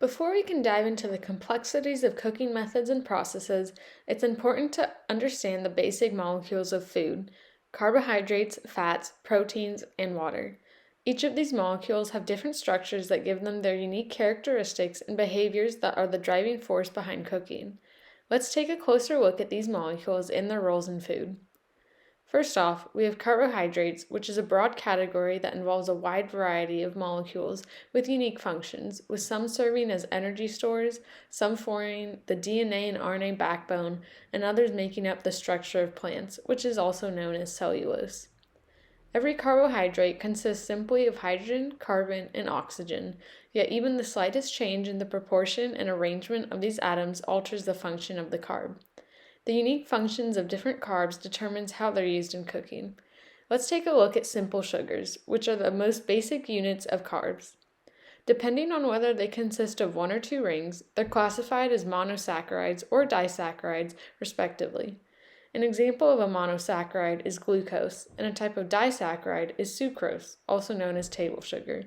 Before we can dive into the complexities of cooking methods and processes, it's important to understand the basic molecules of food: carbohydrates, fats, proteins, and water. Each of these molecules have different structures that give them their unique characteristics and behaviors that are the driving force behind cooking. Let's take a closer look at these molecules and their roles in food. First off, we have carbohydrates, which is a broad category that involves a wide variety of molecules with unique functions, with some serving as energy stores, some forming the DNA and RNA backbone, and others making up the structure of plants, which is also known as cellulose. Every carbohydrate consists simply of hydrogen, carbon, and oxygen, yet even the slightest change in the proportion and arrangement of these atoms alters the function of the carb. The unique functions of different carbs determines how they're used in cooking. Let's take a look at simple sugars, which are the most basic units of carbs. Depending on whether they consist of one or two rings, they're classified as monosaccharides or disaccharides, respectively. An example of a monosaccharide is glucose, and a type of disaccharide is sucrose, also known as table sugar.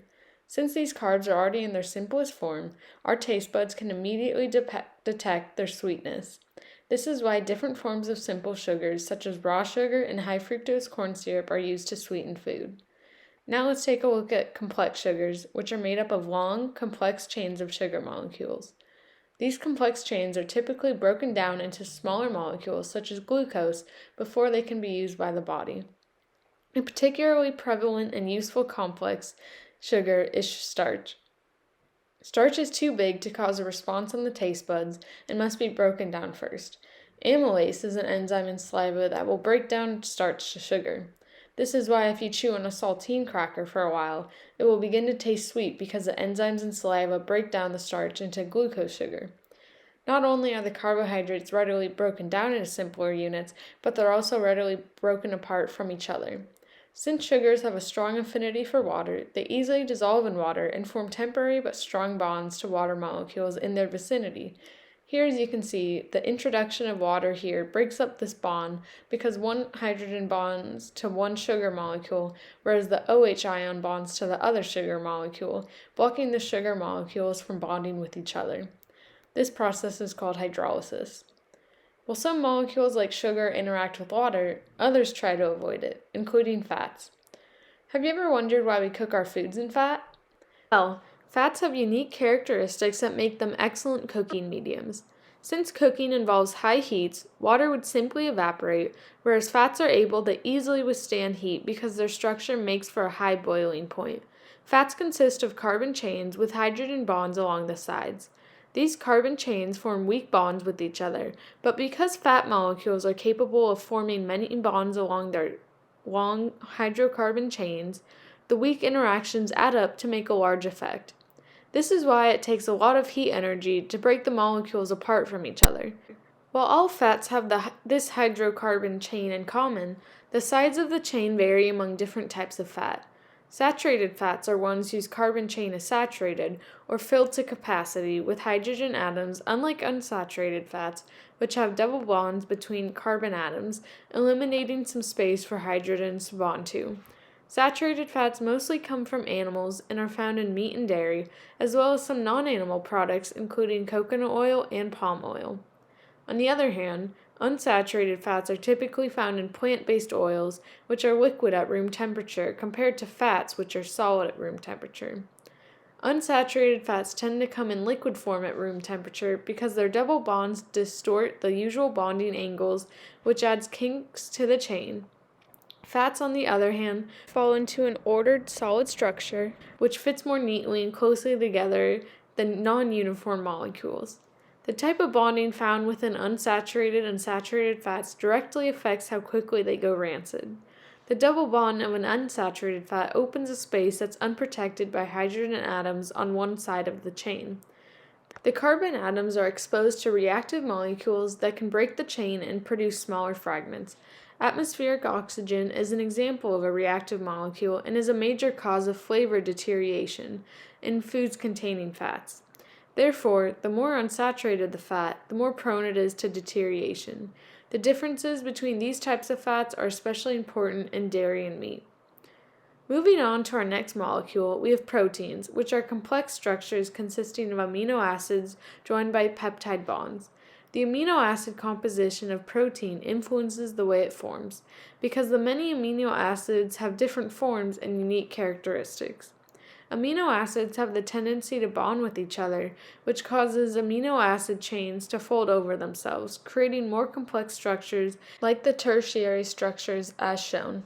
Since these carbs are already in their simplest form, our taste buds can immediately detect their sweetness. This is why different forms of simple sugars, such as raw sugar and high fructose corn syrup, are used to sweeten food. Now let's take a look at complex sugars, which are made up of long, complex chains of sugar molecules. These complex chains are typically broken down into smaller molecules, such as glucose, before they can be used by the body. A particularly prevalent and useful complex sugar is starch. Starch is too big to cause a response on the taste buds and must be broken down first. Amylase is an enzyme in saliva that will break down starch to sugar. This is why if you chew on a saltine cracker for a while, it will begin to taste sweet because the enzymes in saliva break down the starch into glucose sugar. Not only are the carbohydrates readily broken down into simpler units, but they're also readily broken apart from each other. Since sugars have a strong affinity for water, they easily dissolve in water and form temporary but strong bonds to water molecules in their vicinity. Here, as you can see, the introduction of water here breaks up this bond because one hydrogen bonds to one sugar molecule, whereas the OH ion bonds to the other sugar molecule, blocking the sugar molecules from bonding with each other. This process is called hydrolysis. While some molecules like sugar interact with water, others try to avoid it, including fats. Have you ever wondered why we cook our foods in fat? Well, fats have unique characteristics that make them excellent cooking mediums. Since cooking involves high heats, water would simply evaporate, whereas fats are able to easily withstand heat because their structure makes for a high boiling point. Fats consist of carbon chains with hydrogen bonds along the sides. These carbon chains form weak bonds with each other, but because fat molecules are capable of forming many bonds along their long hydrocarbon chains, the weak interactions add up to make a large effect. This is why it takes a lot of heat energy to break the molecules apart from each other. While all fats have this hydrocarbon chain in common, the sides of the chain vary among different types of fat. Saturated fats are ones whose carbon chain is saturated or filled to capacity with hydrogen atoms, unlike unsaturated fats, which have double bonds between carbon atoms, eliminating some space for hydrogens to bond to. Saturated fats mostly come from animals and are found in meat and dairy, as well as some non-animal products including coconut oil and palm oil. On the other hand, unsaturated fats are typically found in plant-based oils, which are liquid at room temperature, compared to fats, which are solid at room temperature. Unsaturated fats tend to come in liquid form at room temperature because their double bonds distort the usual bonding angles, which adds kinks to the chain. Fats, on the other hand, fall into an ordered solid structure, which fits more neatly and closely together than non-uniform molecules. The type of bonding found within unsaturated and saturated fats directly affects how quickly they go rancid. The double bond of an unsaturated fat opens a space that's unprotected by hydrogen atoms on one side of the chain. The carbon atoms are exposed to reactive molecules that can break the chain and produce smaller fragments. Atmospheric oxygen is an example of a reactive molecule and is a major cause of flavor deterioration in foods containing fats. Therefore, the more unsaturated the fat, the more prone it is to deterioration. The differences between these types of fats are especially important in dairy and meat. Moving on to our next molecule, we have proteins, which are complex structures consisting of amino acids joined by peptide bonds. The amino acid composition of protein influences the way it forms, because the many amino acids have different forms and unique characteristics. Amino acids have the tendency to bond with each other, which causes amino acid chains to fold over themselves, creating more complex structures like the tertiary structures as shown.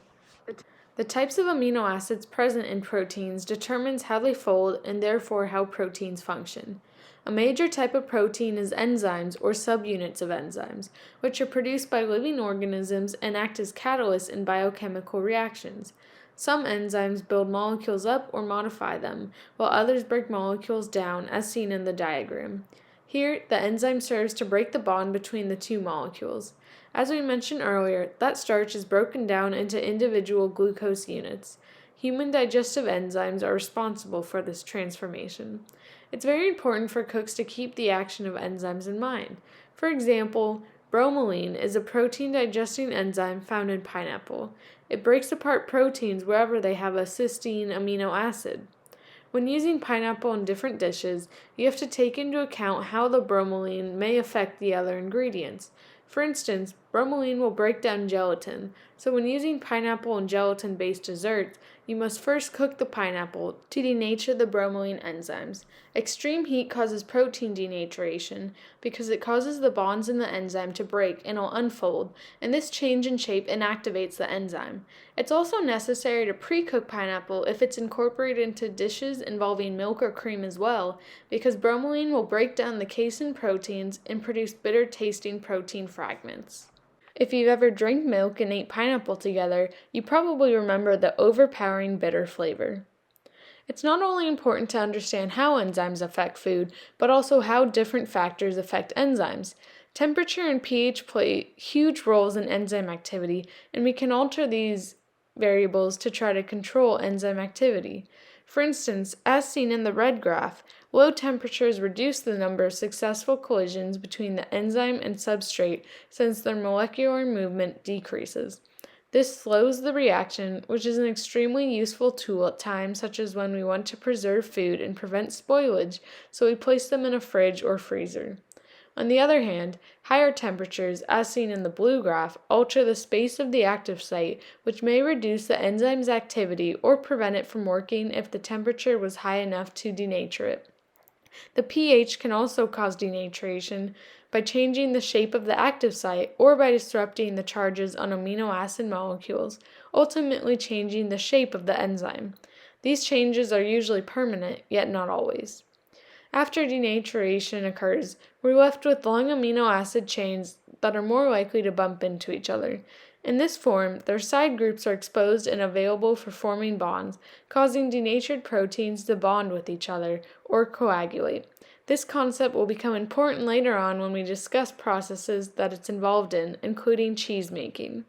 The types of amino acids present in proteins determines how they fold and therefore how proteins function. A major type of protein is enzymes or subunits of enzymes, which are produced by living organisms and act as catalysts in biochemical reactions. Some enzymes build molecules up or modify them, while others break molecules down, as seen in the diagram. Here, the enzyme serves to break the bond between the two molecules. As we mentioned earlier, that starch is broken down into individual glucose units. Human digestive enzymes are responsible for this transformation. It's very important for cooks to keep the action of enzymes in mind. For example, bromelain is a protein digesting enzyme found in pineapple. It breaks apart proteins wherever they have a cysteine amino acid. When using pineapple in different dishes, you have to take into account how the bromelain may affect the other ingredients. For instance, bromelain will break down gelatin, so when using pineapple in gelatin-based desserts, you must first cook the pineapple to denature the bromelain enzymes. Extreme heat causes protein denaturation because it causes the bonds in the enzyme to break and will unfold, and this change in shape inactivates the enzyme. It's also necessary to pre-cook pineapple if it's incorporated into dishes involving milk or cream as well, because bromelain will break down the casein proteins and produce bitter-tasting protein fragments. If you've ever drank milk and ate pineapple together, you probably remember the overpowering bitter flavor. It's not only important to understand how enzymes affect food, but also how different factors affect enzymes. Temperature and pH play huge roles in enzyme activity, and we can alter these variables to try to control enzyme activity. For instance, as seen in the red graph, low temperatures reduce the number of successful collisions between the enzyme and substrate since their molecular movement decreases. This slows the reaction, which is an extremely useful tool at times such as when we want to preserve food and prevent spoilage, so we place them in a fridge or freezer. On the other hand, higher temperatures, as seen in the blue graph, alter the space of the active site, which may reduce the enzyme's activity or prevent it from working if the temperature was high enough to denature it. The pH can also cause denaturation by changing the shape of the active site or by disrupting the charges on amino acid molecules, ultimately changing the shape of the enzyme. These changes are usually permanent, yet not always. After denaturation occurs, we're left with long amino acid chains that are more likely to bump into each other. In this form, their side groups are exposed and available for forming bonds, causing denatured proteins to bond with each other or coagulate. This concept will become important later on when we discuss processes that it's involved in, including cheese making.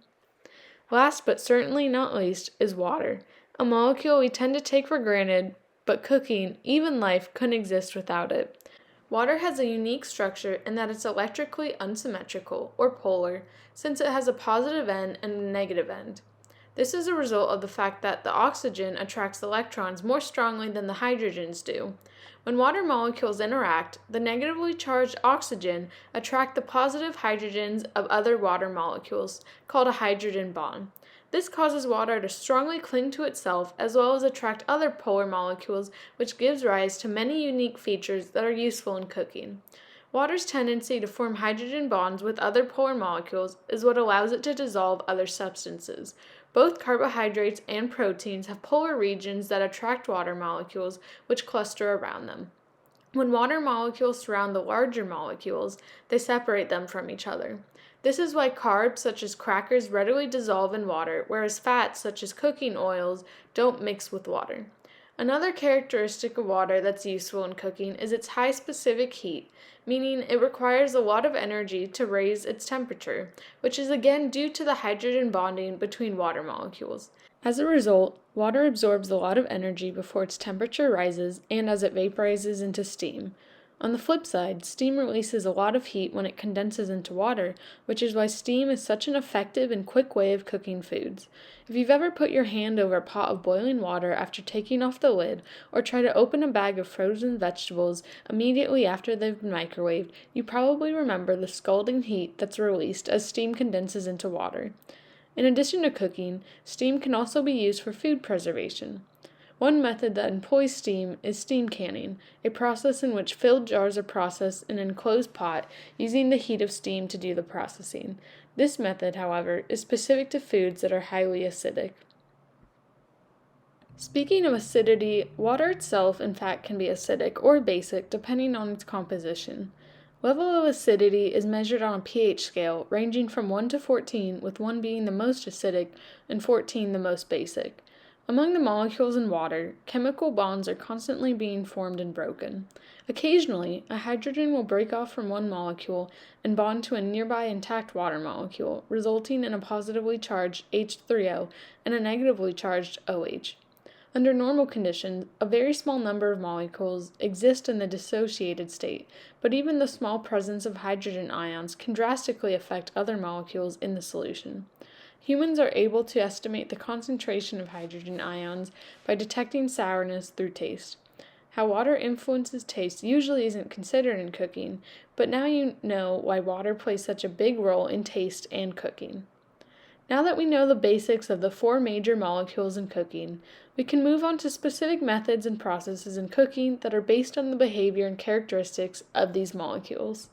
Last but certainly not least is water, a molecule we tend to take for granted, but cooking, even life, couldn't exist without it. Water has a unique structure in that it's electrically unsymmetrical, or polar, since it has a positive end and a negative end. This is a result of the fact that the oxygen attracts electrons more strongly than the hydrogens do. When water molecules interact, the negatively charged oxygen attract the positive hydrogens of other water molecules, called a hydrogen bond. This causes water to strongly cling to itself as well as attract other polar molecules, which gives rise to many unique features that are useful in cooking. Water's tendency to form hydrogen bonds with other polar molecules is what allows it to dissolve other substances. Both carbohydrates and proteins have polar regions that attract water molecules, which cluster around them. When water molecules surround the larger molecules, they separate them from each other. This is why carbs, such as crackers, readily dissolve in water, whereas fats, such as cooking oils, don't mix with water. Another characteristic of water that's useful in cooking is its high specific heat, meaning it requires a lot of energy to raise its temperature, which is again due to the hydrogen bonding between water molecules. As a result, water absorbs a lot of energy before its temperature rises and as it vaporizes into steam. On the flip side, steam releases a lot of heat when it condenses into water, which is why steam is such an effective and quick way of cooking foods. If you've ever put your hand over a pot of boiling water after taking off the lid, or try to open a bag of frozen vegetables immediately after they've been microwaved, you probably remember the scalding heat that's released as steam condenses into water. In addition to cooking, steam can also be used for food preservation. One method that employs steam is steam canning, a process in which filled jars are processed in an enclosed pot using the heat of steam to do the processing. This method, however, is specific to foods that are highly acidic. Speaking of acidity, water itself in fact can be acidic or basic depending on its composition. Level of acidity is measured on a pH scale ranging from 1 to 14, with 1 being the most acidic and 14 the most basic. Among the molecules in water, chemical bonds are constantly being formed and broken. Occasionally, a hydrogen will break off from one molecule and bond to a nearby intact water molecule, resulting in a positively charged H3O and a negatively charged OH. Under normal conditions, a very small number of molecules exist in the dissociated state, but even the small presence of hydrogen ions can drastically affect other molecules in the solution. Humans are able to estimate the concentration of hydrogen ions by detecting sourness through taste. How water influences taste usually isn't considered in cooking, but now you know why water plays such a big role in taste and cooking. Now that we know the basics of the 4 major molecules in cooking, we can move on to specific methods and processes in cooking that are based on the behavior and characteristics of these molecules.